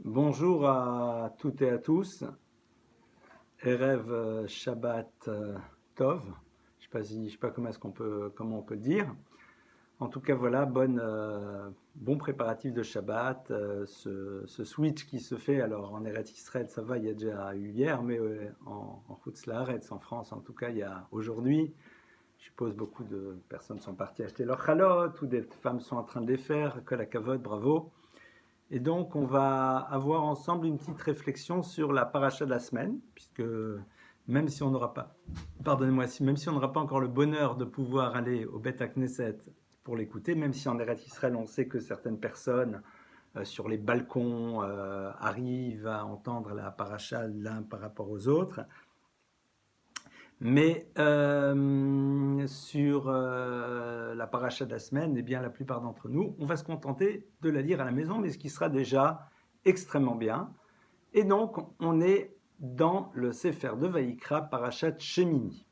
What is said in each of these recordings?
Bonjour à toutes et à tous. Erev Shabbat Tov. Je ne sais pas comment on peut le dire. En tout cas, voilà, bon préparatif de Shabbat. Ce switch qui se fait, alors en Eretz Israël, ça va, il y a déjà eu hier, mais en Chutz La'aretz, en France, en tout cas, il y a aujourd'hui. Je suppose beaucoup de personnes sont parties acheter leur chalot, ou des femmes sont en train de les faire. Kol hakavod, bravo. Et donc, on va avoir ensemble une petite réflexion sur la paracha de la semaine, puisque même si on n'aura pas, même si on n'aura pas encore le bonheur de pouvoir aller au Beth Knesset pour l'écouter, même si en Eretz Israël, on sait que certaines personnes sur les balcons arrivent à entendre la paracha l'un par rapport aux autres, mais sur la paracha de la semaine, eh bien, la plupart d'entre nous, on va se contenter de la lire à la maison, mais ce qui sera déjà extrêmement bien. Et donc, on est dans le Sefer de Vaïkra, Parashat Shemini.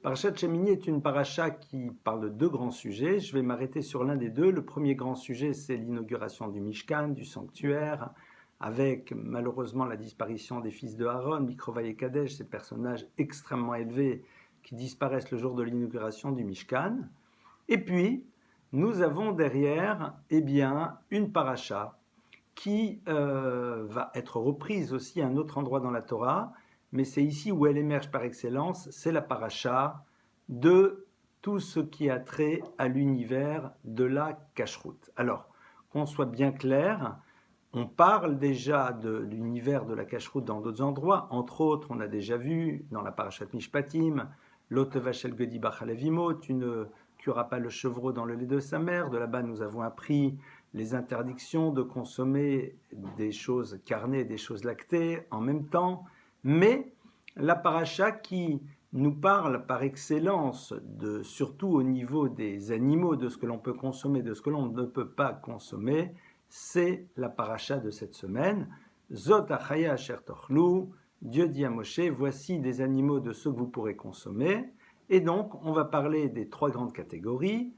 Parashat Shemini est une paracha qui parle de deux grands sujets. Je vais m'arrêter sur l'un des deux. Le premier grand sujet, c'est l'inauguration du Mishkan, du sanctuaire, avec malheureusement la disparition des fils de Aaron, Mikrovaï et Kadesh, ces personnages extrêmement élevés qui disparaissent le jour de l'inauguration du Mishkan. Et puis, nous avons derrière une paracha qui va être reprise aussi à un autre endroit dans la Torah, mais c'est ici où elle émerge par excellence, c'est la paracha de tout ce qui a trait à l'univers de la cacheroute. Alors, qu'on soit bien clair, on parle déjà de l'univers de la cacheroute dans d'autres endroits. Entre autres, on a déjà vu dans la parashat Mishpatim, Lotevachel Gedi Bachalevimo, tu ne cueras pas le chevreau dans le lait de sa mère. De là-bas, nous avons appris les interdictions de consommer des choses carnées et des choses lactées en même temps. Mais la paracha qui nous parle par excellence, surtout au niveau des animaux, de ce que l'on peut consommer, de ce que l'on ne peut pas consommer, c'est la paracha de cette semaine. Zot achaya asher tochlu, Dieu dit à Moshe, voici des animaux de ceux que vous pourrez consommer. Et donc, on va parler des trois grandes catégories.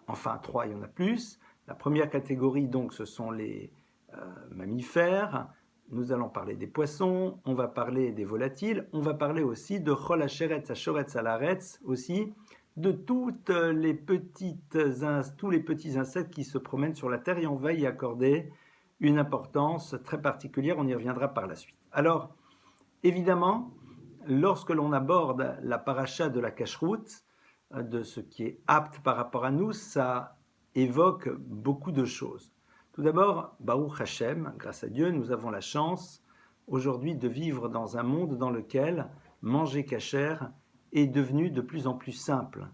Enfin, trois, il y en a plus. La première catégorie, donc, ce sont les mammifères. Nous allons parler des poissons, on va parler des volatiles, on va parler aussi de chol hasheretz, hashoretz alaretz, aussi de tous les petits insectes qui se promènent sur la terre, et on va y accorder une importance très particulière, on y reviendra par la suite. Alors, évidemment, lorsque l'on aborde la paracha de la cacheroute, de ce qui est apte par rapport à nous, ça évoque beaucoup de choses. Tout d'abord, Baruch Hashem, grâce à Dieu, nous avons la chance aujourd'hui de vivre dans un monde dans lequel manger kasher est devenu de plus en plus simple.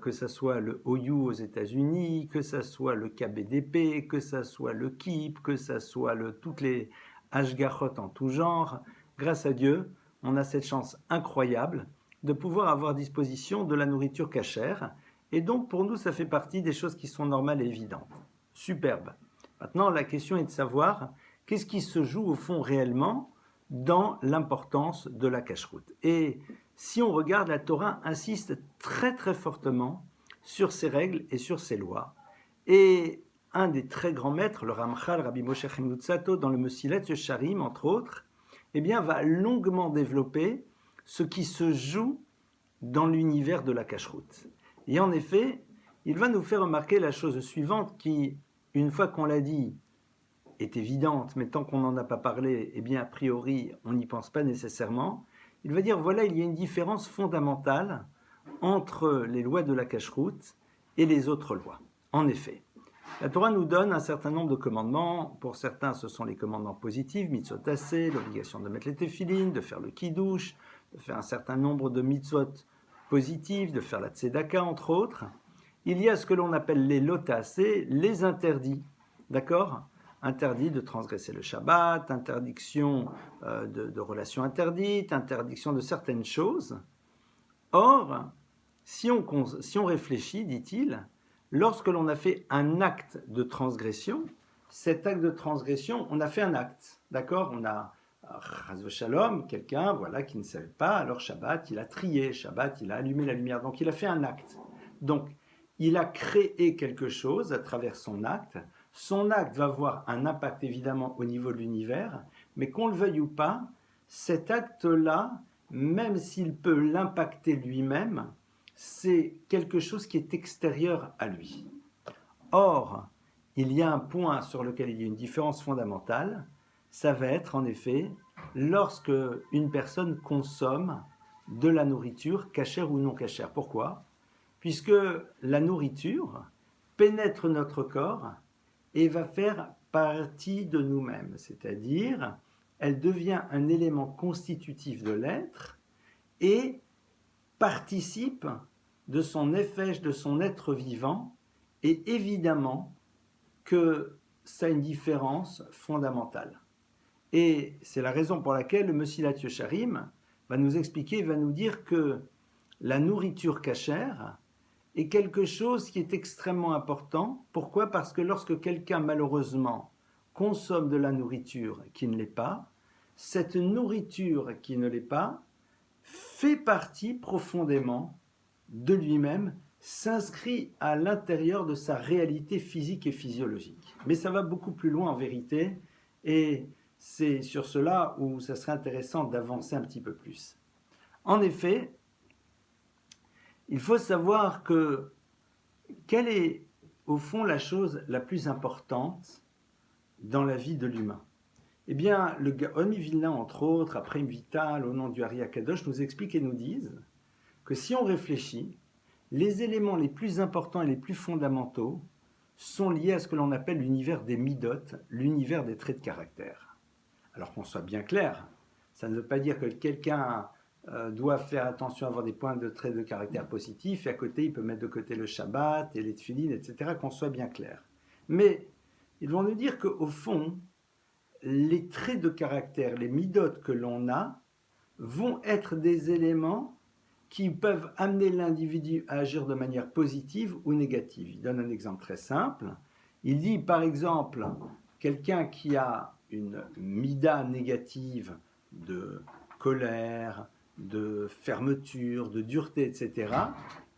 Que ce soit le OU aux États-Unis, que ce soit le KBDP, que ce soit le KIP, que ce soit toutes les Hashgachot en tout genre. Grâce à Dieu, on a cette chance incroyable de pouvoir avoir disposition de la nourriture cachère. Et donc, pour nous, ça fait partie des choses qui sont normales et évidentes. Superbe. Maintenant, la question est de savoir qu'est-ce qui se joue au fond réellement dans l'importance de la cacheroute. Et si on regarde, la Torah insiste très très fortement sur ses règles et sur ses lois. Et un des très grands maîtres, le Ramchal, Rabbi Moshe Chaim Luzzatto, dans le Mesilat Yesharim, entre autres, va longuement développer ce qui se joue dans l'univers de la cacheroute. Et en effet, il va nous faire remarquer la chose suivante qui, une fois qu'on l'a dit, est évidente, mais tant qu'on n'en a pas parlé, a priori, on n'y pense pas nécessairement. Il va dire, voilà, il y a une différence fondamentale entre les lois de la cacheroute et les autres lois. En effet, la Torah nous donne un certain nombre de commandements. Pour certains, ce sont les commandements positifs, mitzvot tassé, l'obligation de mettre les téphilines, de faire le kiddush, de faire un certain nombre de mitzvot positifs, de faire la tzedaka, entre autres. Il y a ce que l'on appelle les lotassé, les interdits, d'accord ? Interdit de transgresser le Shabbat, interdiction de relations interdites, interdiction de certaines choses. Or, si on réfléchit, dit-il, lorsque l'on a fait un acte de transgression, cet acte de transgression, on a fait un acte, d'accord ? On a, chas v'shalom, quelqu'un qui ne savait pas, alors Shabbat, il a trié, Shabbat, il a allumé la lumière, donc il a fait un acte. Donc, il a créé quelque chose à travers son acte. son acte va avoir un impact évidemment au niveau de l'univers, mais qu'on le veuille ou pas, cet acte-là, même s'il peut l'impacter lui-même, c'est quelque chose qui est extérieur à lui. Or, il y a un point sur lequel il y a une différence fondamentale, ça va être en effet lorsque une personne consomme de la nourriture cachère ou non cachère. Pourquoi ? Puisque la nourriture pénètre notre corps et va faire partie de nous-mêmes, c'est-à-dire elle devient un élément constitutif de l'être et participe de son effet, de son être vivant, et évidemment que ça a une différence fondamentale. Et c'est la raison pour laquelle le Mesilat Yesharim va nous expliquer, va nous dire que la nourriture cachère est quelque chose qui est extrêmement important. Pourquoi ? Parce que lorsque quelqu'un malheureusement consomme de la nourriture qui ne l'est pas, cette nourriture qui ne l'est pas fait partie profondément de lui-même, s'inscrit à l'intérieur de sa réalité physique et physiologique. Mais ça va beaucoup plus loin en vérité, et c'est sur cela où ça serait intéressant d'avancer un petit peu plus. En effet, il faut savoir que quelle est au fond la chose la plus importante dans la vie de l'humain ? Eh bien, le Gaon Mivilna, entre autres, après Vital, au nom du Ari Akadosh, nous explique et nous disent que si on réfléchit, les éléments les plus importants et les plus fondamentaux sont liés à ce que l'on appelle l'univers des midot, l'univers des traits de caractère. Alors qu'on soit bien clair, ça ne veut pas dire que quelqu'un doit faire attention à avoir des points de traits de caractère positifs et à côté il peut mettre de côté le Shabbat et les tefilines, etc., qu'on soit bien clair. Mais ils vont nous dire qu'au fond, les traits de caractère, les midot que l'on a, vont être des éléments qui peuvent amener l'individu à agir de manière positive ou négative. Il donne un exemple très simple. Il dit par exemple, quelqu'un qui a une mida négative de colère, de fermeture, de dureté, etc.,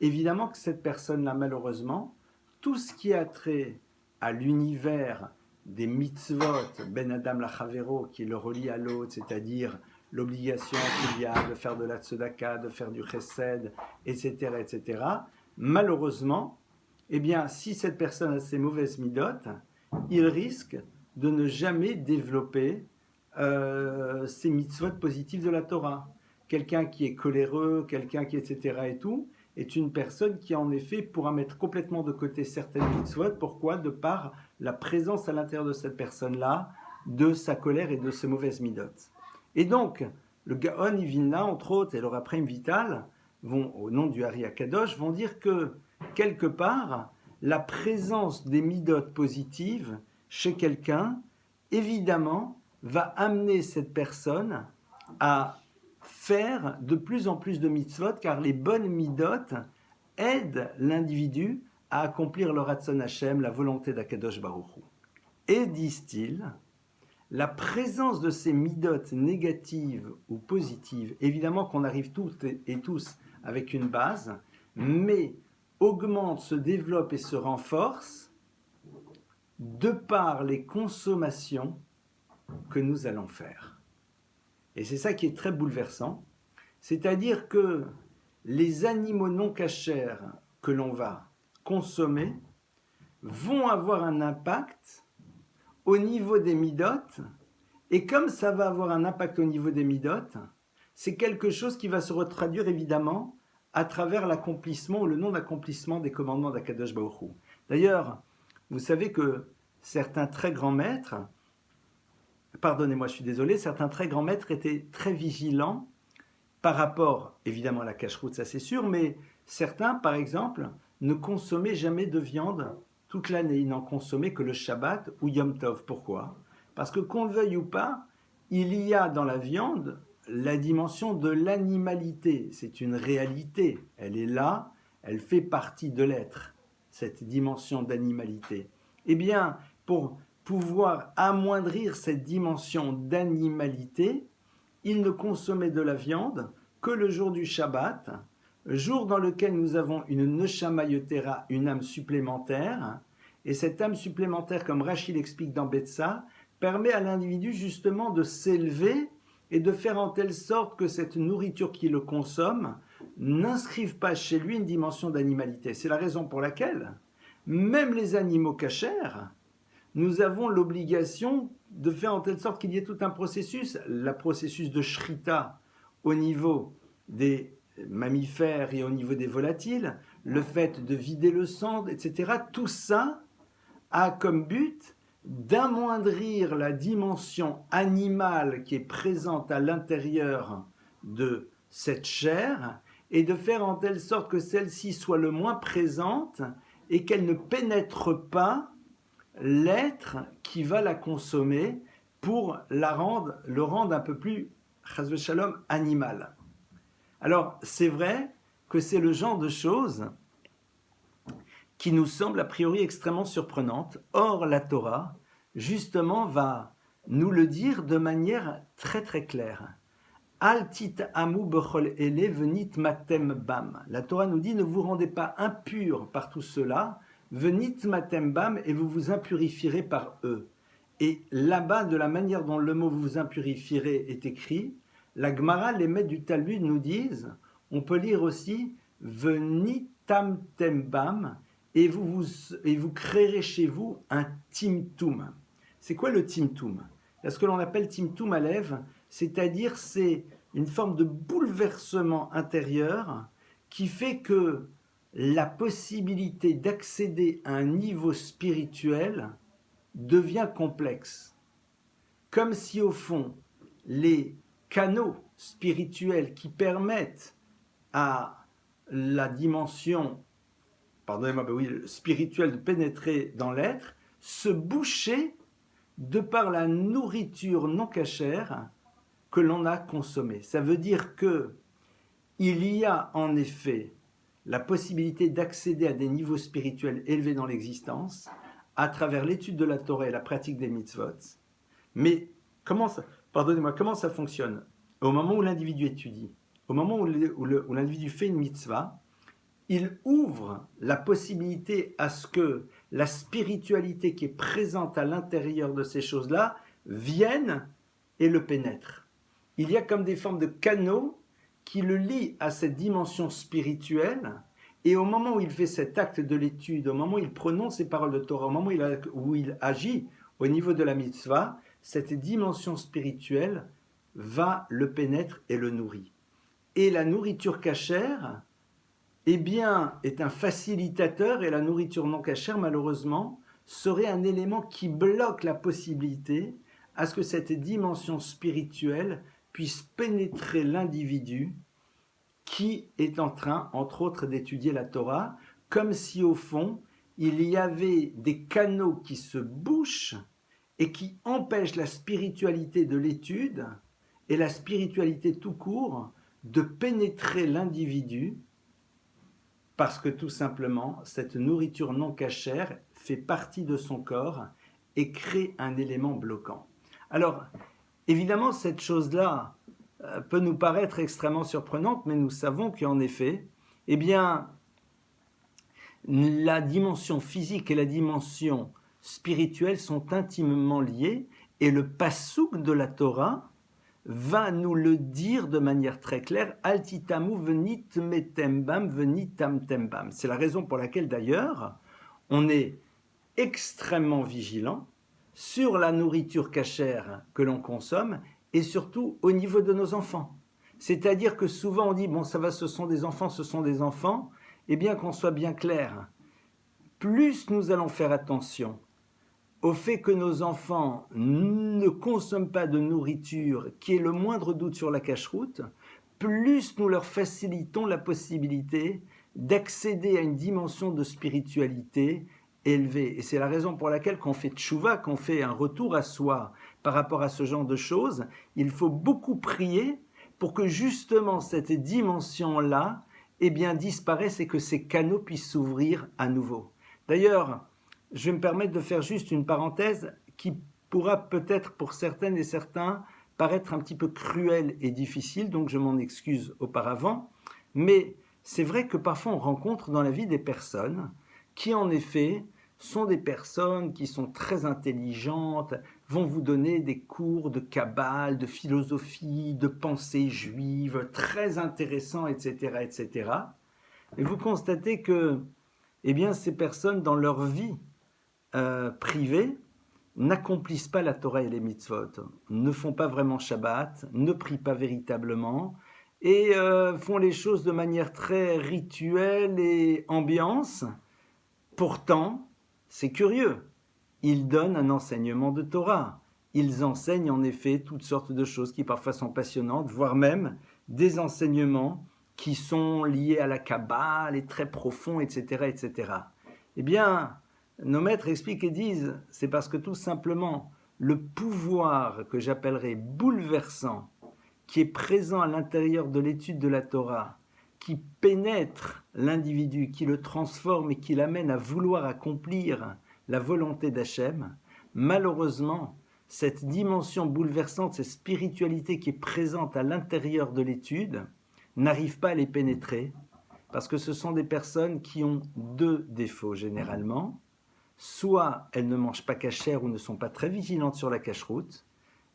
évidemment que cette personne-là, malheureusement, tout ce qui a trait à l'univers des mitzvot, ben adam lachavero, qui le relie à l'autre, c'est-à-dire l'obligation qu'il y a de faire de la tzedaka, de faire du chesed, etc., etc., malheureusement, eh bien, si cette personne a ces mauvaises midotes, il risque de ne jamais développer ces mitzvot positifs de la Torah. Quelqu'un qui est coléreux, quelqu'un qui etc. et tout, est une personne qui en effet pourra mettre complètement de côté certaines mitzvot. Pourquoi ? De par la présence à l'intérieur de cette personne-là, de sa colère et de ses mauvaises midotes. Et donc, le Gaon Ivilna, entre autres, et le Raphaim Vital, vont, au nom du Ari Akadosh, vont dire que, quelque part, la présence des midotes positives chez quelqu'un, évidemment, va amener cette personne à faire de plus en plus de mitzvot, car les bonnes midotes aident l'individu à accomplir le Ratzon Hashem, la volonté d'Akadosh Baruch Hu. Et disent-ils, la présence de ces midotes négatives ou positives, évidemment qu'on arrive toutes et tous avec une base, mais augmente, se développe et se renforce de par les consommations que nous allons faire. Et c'est ça qui est très bouleversant, c'est-à-dire que les animaux non cachers que l'on va consommer vont avoir un impact au niveau des midotes, et comme ça va avoir un impact au niveau des midotes, c'est quelque chose qui va se retraduire évidemment à travers l'accomplissement ou le non-accomplissement des commandements d'Akadosh Baruch Hu. D'ailleurs, vous savez que certains très grands maîtres, pardonnez-moi, je suis désolé, certains très grands maîtres étaient très vigilants par rapport, évidemment, à la cacheroute, ça c'est sûr, mais certains, par exemple, ne consommaient jamais de viande toute l'année. Ils n'en consommaient que le Shabbat ou Yom Tov. Pourquoi ? Parce que qu'on le veuille ou pas, il y a dans la viande la dimension de l'animalité. C'est une réalité. Elle est là, elle fait partie de l'être, cette dimension d'animalité. Eh bien, pour pouvoir amoindrir cette dimension d'animalité, il ne consommait de la viande que le jour du Shabbat, jour dans lequel nous avons une Neshama Yotera, une âme supplémentaire, Et cette âme supplémentaire, comme Rachid l'explique dans Betsa, permet à l'individu justement de s'élever et de faire en telle sorte que cette nourriture qui le consomme n'inscrive pas chez lui une dimension d'animalité. C'est la raison pour laquelle, même les animaux cachers, nous avons l'obligation de faire en telle sorte qu'il y ait tout un processus, le processus de shrita au niveau des mammifères et au niveau des volatiles, le fait de vider le sang, etc. Tout ça a comme but d'amoindrir la dimension animale qui est présente à l'intérieur de cette chair et de faire en telle sorte que celle-ci soit le moins présente et qu'elle ne pénètre pas l'être qui va la consommer pour le rendre un peu plus, chas v'shalom, animal. Alors, c'est vrai que c'est le genre de choses qui nous semble a priori extrêmement surprenante. Or, la Torah, justement, va nous le dire de manière très très claire. Al tit'amu bechol ele venit matem bam. La Torah nous dit, ne vous rendez pas impurs par tout cela, venit matem bam, et vous vous impurifierez par eux. Et là-bas, de la manière dont le mot vous impurifierez est écrit, la Gemara, les maîtres du Talmud nous disent, on peut lire aussi, venitam tembam, et vous créerez chez vous un timtum. C'est quoi le timtum? Ce que l'on appelle timtum alev, c'est-à-dire c'est une forme de bouleversement intérieur qui fait que la possibilité d'accéder à un niveau spirituel devient complexe. Comme si au fond, les canaux spirituels qui permettent à la dimension spirituelle de pénétrer dans l'être se bouchaient de par la nourriture non cachère que l'on a consommée. Ça veut dire que il y a en effet la possibilité d'accéder à des niveaux spirituels élevés dans l'existence à travers l'étude de la Torah et la pratique des mitzvot. Mais comment ça fonctionne? Au moment où l'individu étudie, au moment où l'individu fait une mitzvah, il ouvre la possibilité à ce que la spiritualité qui est présente à l'intérieur de ces choses-là vienne et le pénètre. Il y a comme des formes de canaux qui le lient à cette dimension spirituelle, et au moment où il fait cet acte de l'étude, au moment où il prononce ces paroles de Torah, au moment où il agit au niveau de la mitzvah, cette dimension spirituelle va le pénétrer et le nourrit. Et la nourriture cachère, eh bien, est un facilitateur, et la nourriture non cachère, malheureusement, serait un élément qui bloque la possibilité à ce que cette dimension spirituelle puisse pénétrer l'individu qui est en train, entre autres, d'étudier la Torah, comme si, au fond, il y avait des canaux qui se bouchent et qui empêchent la spiritualité de l'étude et la spiritualité tout court de pénétrer l'individu, parce que tout simplement, cette nourriture non cachère fait partie de son corps et crée un élément bloquant. Alors, évidemment, cette chose-là peut nous paraître extrêmement surprenante, mais nous savons qu'en effet, eh bien, la dimension physique et la dimension spirituelle sont intimement liées, et le passouk de la Torah va nous le dire de manière très claire, altitamu venit metembam venitam tembam. C'est la raison pour laquelle d'ailleurs on est extrêmement vigilant sur la nourriture cachère que l'on consomme et surtout au niveau de nos enfants. C'est-à-dire que souvent on dit bon ça va, ce sont des enfants, et bien qu'on soit bien clair, plus nous allons faire attention au fait que nos enfants ne consomment pas de nourriture qui ait le moindre doute sur la cacheroute, plus nous leur facilitons la possibilité d'accéder à une dimension de spiritualité élevée. Et c'est la raison pour laquelle quand on fait tchouva, quand on fait un retour à soi par rapport à ce genre de choses, il faut beaucoup prier pour que justement cette dimension-là eh bien, disparaisse et que ces canaux puissent s'ouvrir à nouveau. D'ailleurs, je vais me permettre de faire juste une parenthèse qui pourra peut-être pour certaines et certains paraître un petit peu cruelle et difficile, donc je m'en excuse auparavant, mais c'est vrai que parfois on rencontre dans la vie des personnes qui en effet sont des personnes qui sont très intelligentes, vont vous donner des cours de kabbale, de philosophie, de pensée juive, très intéressants, etc., etc. Et vous constatez que, eh bien, ces personnes, dans leur vie privée, n'accomplissent pas la Torah et les mitzvot, ne font pas vraiment Shabbat, ne prient pas véritablement, et font les choses de manière très rituelle et ambiance. Pourtant, c'est curieux, ils donnent un enseignement de Torah. Ils enseignent en effet toutes sortes de choses qui parfois sont passionnantes, voire même des enseignements qui sont liés à la Kabbale et très profonds, etc., etc. Eh bien, nos maîtres expliquent et disent, c'est parce que tout simplement, le pouvoir que j'appellerais bouleversant, qui est présent à l'intérieur de l'étude de la Torah, qui pénètre l'individu, qui le transforme et qui l'amène à vouloir accomplir la volonté d'Hachem, malheureusement, cette dimension bouleversante, cette spiritualité qui est présente à l'intérieur de l'étude, n'arrive pas à les pénétrer, parce que ce sont des personnes qui ont deux défauts généralement. Soit elles ne mangent pas cachère ou ne sont pas très vigilantes sur la cacheroute,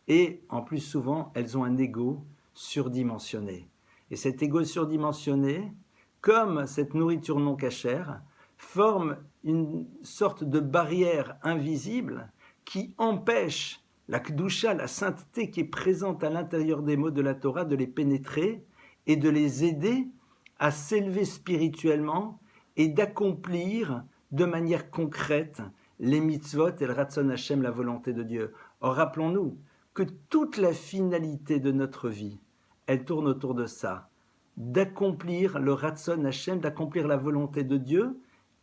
et en plus souvent, elles ont un ego surdimensionné. Et cet ego surdimensionné, comme cette nourriture non cachère, forme une sorte de barrière invisible qui empêche la Kedusha, la sainteté qui est présente à l'intérieur des mots de la Torah, de les pénétrer et de les aider à s'élever spirituellement et d'accomplir de manière concrète les mitzvot et le Ratzon Hashem, la volonté de Dieu. Or, rappelons-nous que toute la finalité de notre vie, elle tourne autour de ça, d'accomplir le Ratzon Hashem, d'accomplir la volonté de Dieu,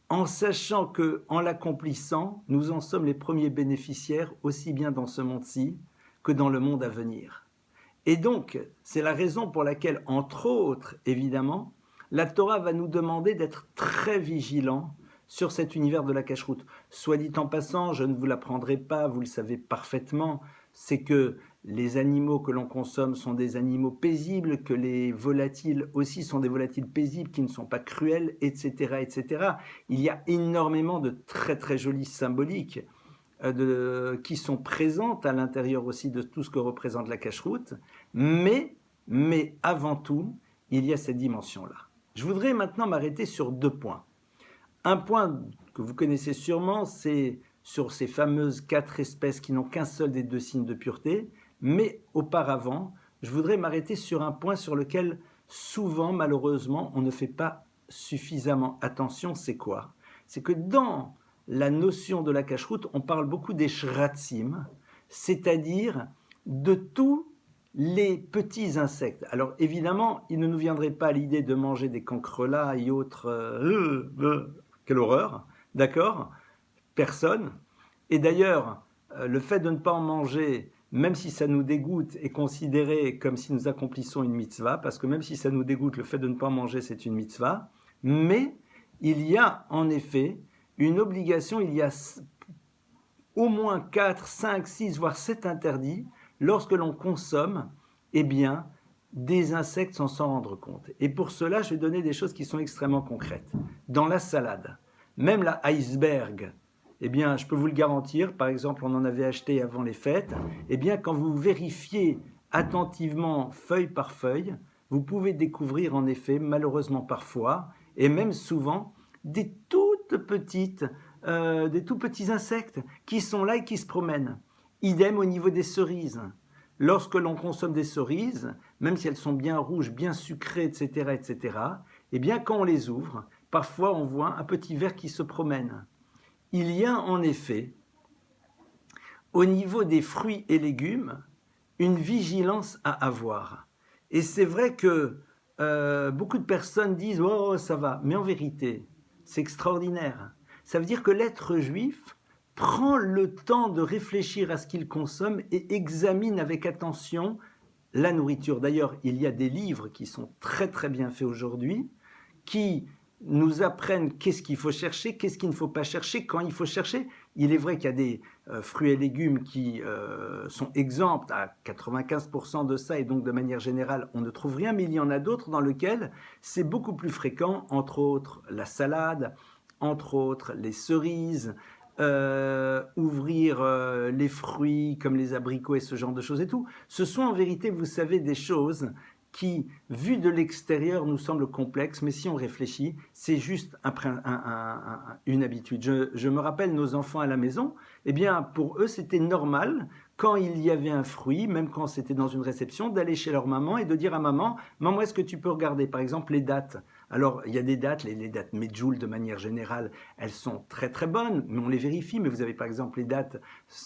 en sachant que, en l'accomplissant, nous en sommes les premiers bénéficiaires, aussi bien dans ce monde-ci que dans le monde à venir. Et donc, c'est la raison pour laquelle, entre autres, évidemment, la Torah va nous demander d'être très vigilants sur cet univers de la cacheroute. Soit dit en passant, je ne vous l'apprendrai pas, vous le savez parfaitement, c'est que les animaux que l'on consomme sont des animaux paisibles, que les volatiles aussi sont des volatiles paisibles, qui ne sont pas cruels, etc., etc. Il y a énormément de très très jolies symboliques qui sont présentes à l'intérieur aussi de tout ce que représente la cacheroute, mais avant tout, il y a cette dimension-là. Je voudrais maintenant m'arrêter sur deux points. Un point que vous connaissez sûrement, c'est sur ces fameuses 4 espèces qui n'ont qu'un seul des 2 signes de pureté, mais auparavant, je voudrais m'arrêter sur un point sur lequel souvent, malheureusement, on ne fait pas suffisamment attention, c'est quoi? C'est que dans la notion de la cacheroute, on parle beaucoup des shratzim, c'est-à-dire de tous les petits insectes. Alors évidemment, il ne nous viendrait pas l'idée de manger des cancrelats et autres... quelle horreur, d'accord? Personne. Et d'ailleurs, le fait de ne pas en manger, même si ça nous dégoûte, est considéré comme si nous accomplissons une mitzvah, parce que même si ça nous dégoûte, le fait de ne pas en manger, c'est une mitzvah. Mais il y a en effet une obligation, il y a au moins 4, 5, 6, voire 7 interdits lorsque l'on consomme, eh bien, des insectes sans s'en rendre compte. Et pour cela, je vais donner des choses qui sont extrêmement concrètes. Dans la salade, même la iceberg, eh bien, je peux vous le garantir, par exemple, on en avait acheté avant les fêtes, eh bien, quand vous vérifiez attentivement feuille par feuille, vous pouvez découvrir en effet, malheureusement parfois, et même souvent, des tout petits insectes qui sont là et qui se promènent. Idem au niveau des cerises. Lorsque l'on consomme des cerises, même si elles sont bien rouges, bien sucrées, etc., etc., eh bien, quand on les ouvre, parfois on voit un petit ver qui se promène. Il y a en effet, au niveau des fruits et légumes, une vigilance à avoir. Et c'est vrai que beaucoup de personnes disent « Oh, ça va », mais en vérité, c'est extraordinaire. Ça veut dire que l'être juif prend le temps de réfléchir à ce qu'il consomme et examine avec attention la nourriture. D'ailleurs, il y a des livres qui sont très très bien faits aujourd'hui, qui nous apprennent qu'est-ce qu'il faut chercher, qu'est-ce qu'il ne faut pas chercher, quand il faut chercher. Il est vrai qu'il y a des fruits et légumes qui sont exempts à 95% de ça, et donc de manière générale, on ne trouve rien, mais il y en a d'autres dans lesquels c'est beaucoup plus fréquent, entre autres la salade, entre autres les cerises, ouvrir les fruits comme les abricots et ce genre de choses et tout. Ce sont en vérité, vous savez, des choses qui, vues de l'extérieur, nous semblent complexes, mais si on réfléchit, c'est juste une habitude. Je me rappelle nos enfants à la maison, eh bien, pour eux, c'était normal, quand il y avait un fruit, même quand c'était dans une réception, d'aller chez leur maman et de dire à maman, maman, est-ce que tu peux regarder, par exemple, les dates? Alors, il y a des dates, les dates Medjool, de manière générale, elles sont très très bonnes, mais on les vérifie. Mais vous avez par exemple les dates,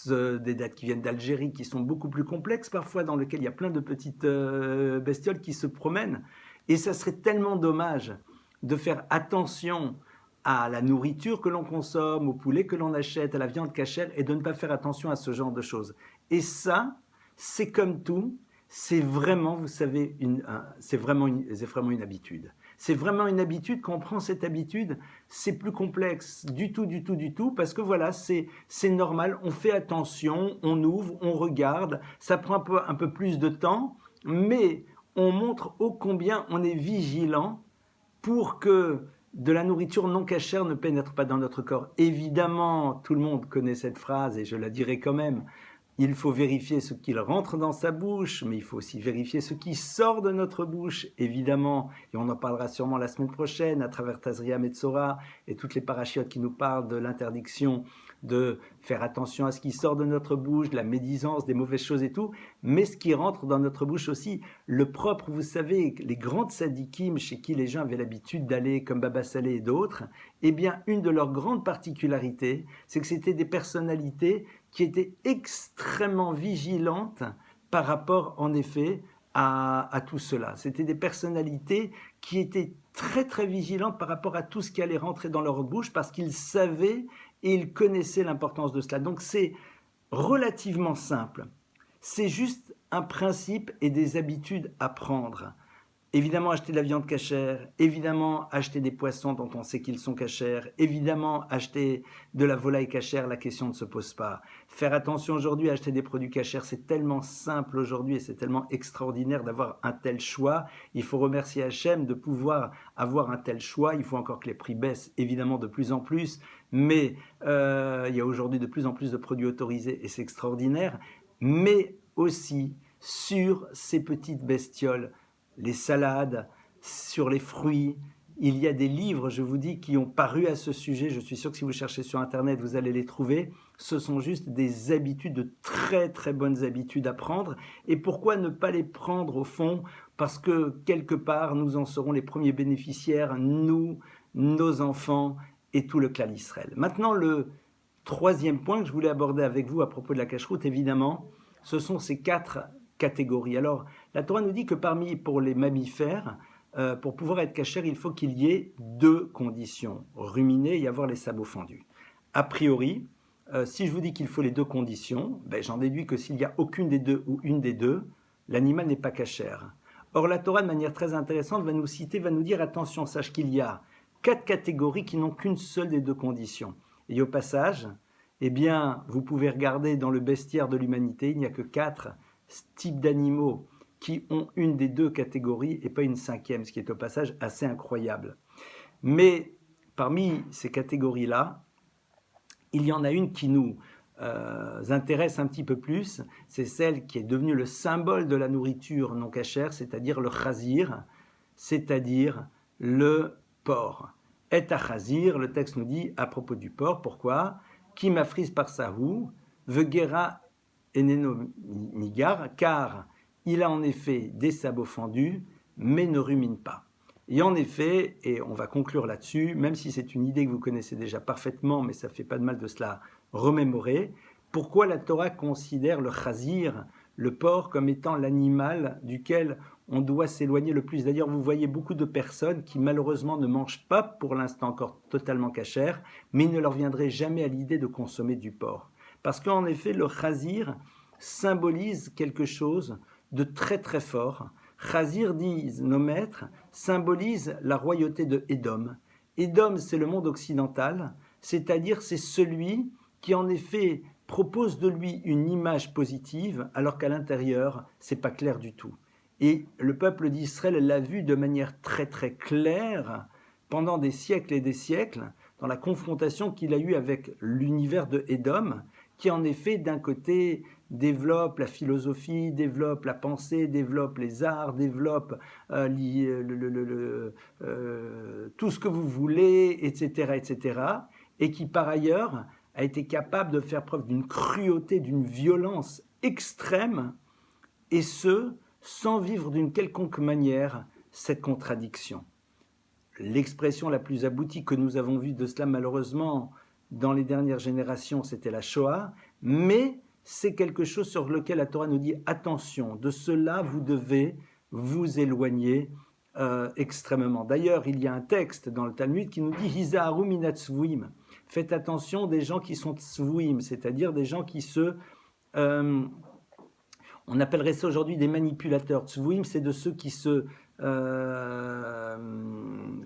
des dates qui viennent d'Algérie, qui sont beaucoup plus complexes parfois, dans lesquelles il y a plein de petites bestioles qui se promènent. Et ça serait tellement dommage de faire attention à la nourriture que l'on consomme, au poulet que l'on achète, à la viande cachère, et de ne pas faire attention à ce genre de choses. Et ça, c'est comme tout, c'est vraiment, vous savez, c'est vraiment une habitude. C'est vraiment une habitude. Quand on prend cette habitude, c'est plus complexe du tout, parce que voilà, c'est normal, on fait attention, on ouvre, on regarde, ça prend un peu plus de temps, mais on montre ô combien on est vigilant pour que de la nourriture non cachère ne pénètre pas dans notre corps. Évidemment, tout le monde connaît cette phrase, et je la dirai quand même, il faut vérifier ce qu'il rentre dans sa bouche, mais il faut aussi vérifier ce qui sort de notre bouche, évidemment. Et on en parlera sûrement la semaine prochaine à travers Tazria Metzora et toutes les parachiotes qui nous parlent de l'interdiction de faire attention à ce qui sort de notre bouche, de la médisance, des mauvaises choses et tout, mais ce qui rentre dans notre bouche aussi. Le propre, vous savez, les grandes sadikim chez qui les gens avaient l'habitude d'aller, comme Baba Saleh et d'autres, eh bien, une de leurs grandes particularités, c'est que c'était des personnalités qui étaient extrêmement vigilantes par rapport, en effet, à tout cela. C'était des personnalités qui étaient très très vigilantes par rapport à tout ce qui allait rentrer dans leur bouche parce qu'ils savaient et ils connaissaient l'importance de cela. Donc c'est relativement simple. C'est juste un principe et des habitudes à prendre. Évidemment, acheter de la viande cachère, évidemment, acheter des poissons dont on sait qu'ils sont cachères, évidemment, acheter de la volaille cachère, la question ne se pose pas. Faire attention aujourd'hui à acheter des produits cachères, c'est tellement simple aujourd'hui et c'est tellement extraordinaire d'avoir un tel choix. Il faut remercier Hachem de pouvoir avoir un tel choix. Il faut encore que les prix baissent, évidemment, de plus en plus, mais il y a aujourd'hui de plus en plus de produits autorisés et c'est extraordinaire, mais aussi sur ces petites bestioles, les salades, sur les fruits. Il y a des livres, je vous dis, qui ont paru à ce sujet. Je suis sûr que si vous cherchez sur Internet, vous allez les trouver. Ce sont juste des habitudes, de très très bonnes habitudes à prendre. Et pourquoi ne pas les prendre au fond? Parce que quelque part, nous en serons les premiers bénéficiaires, nous, nos enfants et tout le clan d'Israël. Maintenant, le troisième point que je voulais aborder avec vous à propos de la cacheroute, évidemment, ce sont ces 4 catégories. Alors, la Torah nous dit que pour les mammifères, pour pouvoir être cachère, il faut qu'il y ait 2 conditions, ruminer et avoir les sabots fendus. A priori, si je vous dis qu'il faut les 2 conditions, j'en déduis que s'il n'y a aucune des 2 ou une des 2, l'animal n'est pas cachère. Or, la Torah, de manière très intéressante, va nous dire, attention, sache qu'il y a 4 catégories qui n'ont qu'une seule des 2 conditions. Et au passage, eh bien, vous pouvez regarder dans le bestiaire de l'humanité, il n'y a que 4 types d'animaux qui ont une des 2 catégories et pas une 5e, ce qui est au passage assez incroyable. Mais parmi ces catégories-là, il y en a une qui nous intéresse un petit peu plus, c'est celle qui est devenue le symbole de la nourriture non cachère, c'est-à-dire le chazir, c'est-à-dire le porc. Et à chazir, le texte nous dit à propos du porc, pourquoi? Qui m'affrise par sahou, vegera eneno nigar, car il a en effet des sabots fendus, mais ne rumine pas. Et en effet, et on va conclure là-dessus, même si c'est une idée que vous connaissez déjà parfaitement, mais ça fait pas de mal de se la remémorer, pourquoi la Torah considère le chazir, le porc, comme étant l'animal duquel on doit s'éloigner le plus. D'ailleurs, vous voyez beaucoup de personnes qui malheureusement ne mangent pas pour l'instant encore totalement cachère, mais il ne leur viendrait jamais à l'idée de consommer du porc. Parce qu'en effet, le chazir symbolise quelque chose de très très fort. Chazir, disent nos maîtres, symbolise la royauté de Édom. Édom, c'est le monde occidental, c'est-à-dire c'est celui qui en effet propose de lui une image positive, alors qu'à l'intérieur, c'est pas clair du tout. Et le peuple d'Israël l'a vu de manière très très claire pendant des siècles et des siècles, dans la confrontation qu'il a eue avec l'univers de Édom, qui en effet, d'un côté, développe la philosophie, développe la pensée, développe les arts, développe tout ce que vous voulez, etc., etc., et qui, par ailleurs, a été capable de faire preuve d'une cruauté, d'une violence extrême, et ce, sans vivre d'une quelconque manière cette contradiction. L'expression la plus aboutie que nous avons vue de cela, malheureusement, dans les dernières générations, c'était la Shoah, mais c'est quelque chose sur lequel la Torah nous dit « Attention, de cela vous devez vous éloigner extrêmement ». D'ailleurs, il y a un texte dans le Talmud qui nous dit « Hizaharu minat tzvuim ». Faites attention des gens qui sont tzvuim, c'est-à-dire des gens qui se... on appellerait ça aujourd'hui des manipulateurs. Tzvuim, c'est de ceux qui se...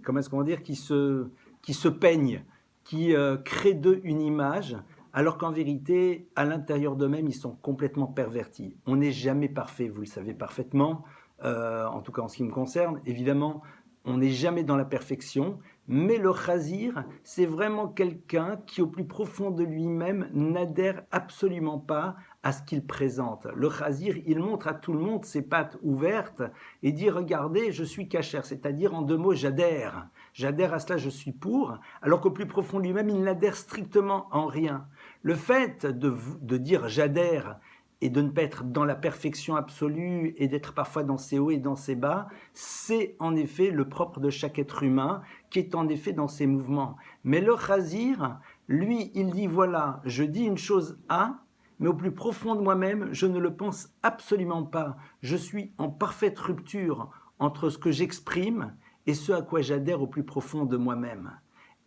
comment est-ce qu'on va dire, qui se peignent, qui créent d'eux une image, alors qu'en vérité, à l'intérieur d'eux-mêmes, ils sont complètement pervertis. On n'est jamais parfait, vous le savez parfaitement, en tout cas en ce qui me concerne. Évidemment, on n'est jamais dans la perfection, mais le chazir, c'est vraiment quelqu'un qui, au plus profond de lui-même, n'adhère absolument pas à ce qu'il présente. Le chazir, il montre à tout le monde ses pattes ouvertes et dit « Regardez, je suis kasher », c'est-à-dire en deux mots « j'adhère ». J'adhère à cela, je suis pour, alors qu'au plus profond de lui-même, il n'adhère strictement en rien. Le fait de dire « j'adhère » et de ne pas être dans la perfection absolue et d'être parfois dans ses hauts et dans ses bas, c'est en effet le propre de chaque être humain qui est en effet dans ses mouvements. Mais le chazir, lui, il dit « Voilà, je dis une chose A, mais au plus profond de moi-même, je ne le pense absolument pas. Je suis en parfaite rupture entre ce que j'exprime et ce à quoi j'adhère au plus profond de moi-même. »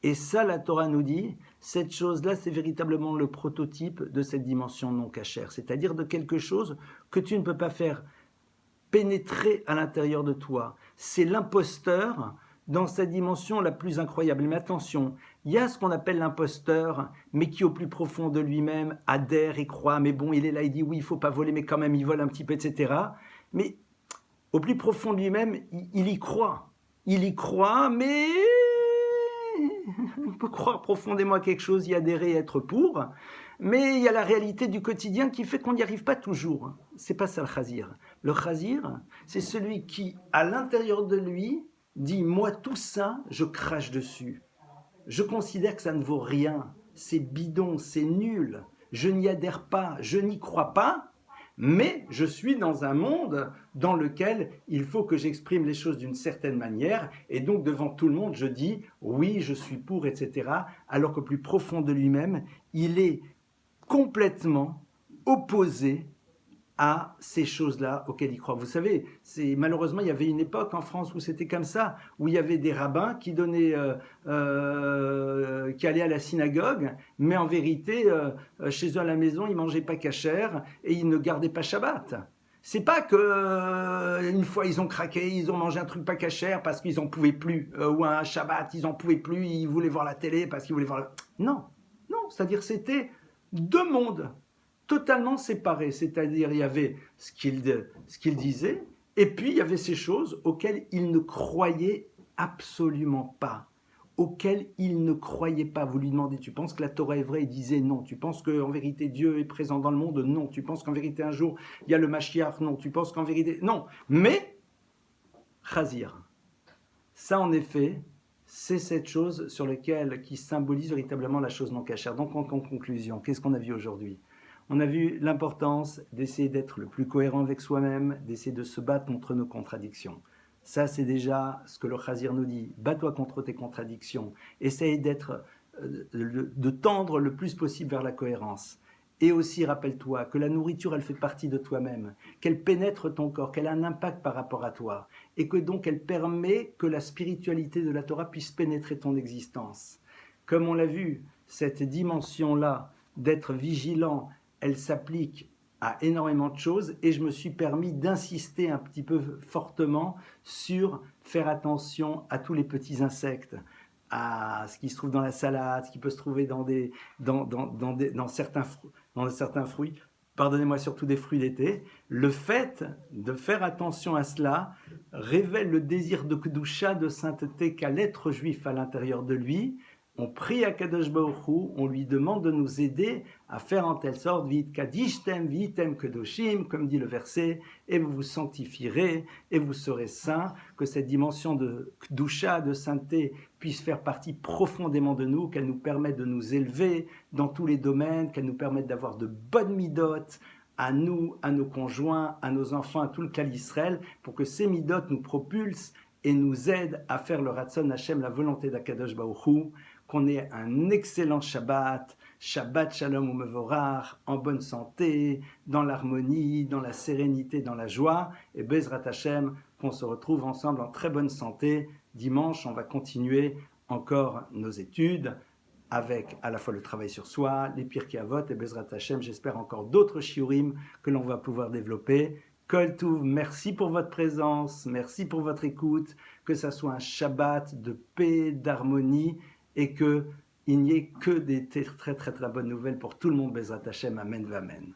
Et ça, la Torah nous dit, cette chose-là, c'est véritablement le prototype de cette dimension non cachère, c'est-à-dire de quelque chose que tu ne peux pas faire pénétrer à l'intérieur de toi. C'est l'imposteur dans sa dimension la plus incroyable. Mais attention, il y a ce qu'on appelle l'imposteur, mais qui au plus profond de lui-même adhère et croit, mais bon, il est là, il dit oui, il ne faut pas voler, mais quand même, il vole un petit peu, etc. Mais au plus profond de lui-même, il y croit. Il y croit, mais on peut croire profondément à quelque chose, y adhérer et être pour, mais il y a la réalité du quotidien qui fait qu'on n'y arrive pas toujours. C'est pas ça le chazir. Le chazir, c'est celui qui, à l'intérieur de lui, dit « Moi, tout ça, je crache dessus. Je considère que ça ne vaut rien. C'est bidon, c'est nul. Je n'y adhère pas, je n'y crois pas. » Mais je suis dans un monde dans lequel il faut que j'exprime les choses d'une certaine manière, et donc devant tout le monde, je dis oui, je suis pour, etc. Alors qu'au plus profond de lui-même, il est complètement opposé à ces choses-là auxquelles il croit. Vous savez, malheureusement, il y avait une époque en France où c'était comme ça, où il y avait des rabbins qui donnaient, qui allaient à la synagogue, mais en vérité, chez eux à la maison, ils mangeaient pas cachère et ils ne gardaient pas Shabbat. C'est pas que une fois ils ont craqué, ils ont mangé un truc pas cachère parce qu'ils en pouvaient plus, ou un Shabbat, ils en pouvaient plus, ils voulaient voir la télé parce qu'ils voulaient voir. Non, c'est-à-dire c'était deux mondes totalement séparés, c'est-à-dire il y avait ce qu'il disait, et puis il y avait ces choses auxquelles il ne croyait absolument pas, auxquelles il ne croyait pas. Vous lui demandez, tu penses que la Torah est vraie? Il disait non. Tu penses qu'en vérité Dieu est présent dans le monde? Non. Tu penses qu'en vérité un jour il y a le Mashiach? Non. Tu penses qu'en vérité... Non. Mais, Chazir, ça en effet, c'est cette chose sur laquelle qui symbolise véritablement la chose non cachère. Donc en conclusion, qu'est-ce qu'on a vu aujourd'hui? On a vu l'importance d'essayer d'être le plus cohérent avec soi-même, d'essayer de se battre contre nos contradictions. Ça, c'est déjà ce que le Chazir nous dit. Bats-toi contre tes contradictions. Essaye de tendre le plus possible vers la cohérence. Et aussi, rappelle-toi que la nourriture, elle fait partie de toi-même, qu'elle pénètre ton corps, qu'elle a un impact par rapport à toi, et que donc elle permet que la spiritualité de la Torah puisse pénétrer ton existence. Comme on l'a vu, cette dimension-là d'être vigilant, elle s'applique à énormément de choses, et je me suis permis d'insister un petit peu fortement sur faire attention à tous les petits insectes, à ce qui se trouve dans la salade, ce qui peut se trouver dans certains fruits, pardonnez-moi, surtout des fruits d'été. Le fait de faire attention à cela révèle le désir de Kedusha, de sainteté qu'a l'être juif à l'intérieur de lui, On prie à Kadosh Baruch Hu, on lui demande de nous aider à faire en telle sorte, vit kadishtem, vitem kedoshim, comme dit le verset, et vous vous sanctifierez, et vous serez saints, que cette dimension de kdusha, de sainteté, puisse faire partie profondément de nous, qu'elle nous permette de nous élever dans tous les domaines, qu'elle nous permette d'avoir de bonnes midotes, à nous, à nos conjoints, à nos enfants, à tout le clan Israël, pour que ces midotes nous propulsent et nous aident à faire le Ratzon Hashem, la volonté d'Akadosh Baruch Hu, qu'on ait un excellent Shabbat, Shabbat Shalom Umevorach, en bonne santé, dans l'harmonie, dans la sérénité, dans la joie, et Bezrat Hashem, qu'on se retrouve ensemble en très bonne santé. Dimanche, on va continuer encore nos études, avec à la fois le travail sur soi, les Pirkei Avot et Bezrat Hashem, j'espère encore d'autres shiurim que l'on va pouvoir développer. Kol Tuv, merci pour votre présence, merci pour votre écoute, que ça soit un Shabbat de paix, d'harmonie, et qu'il n'y ait que des très très très bonnes nouvelles pour tout le monde, Bezrat Hashem, Amen, Amen.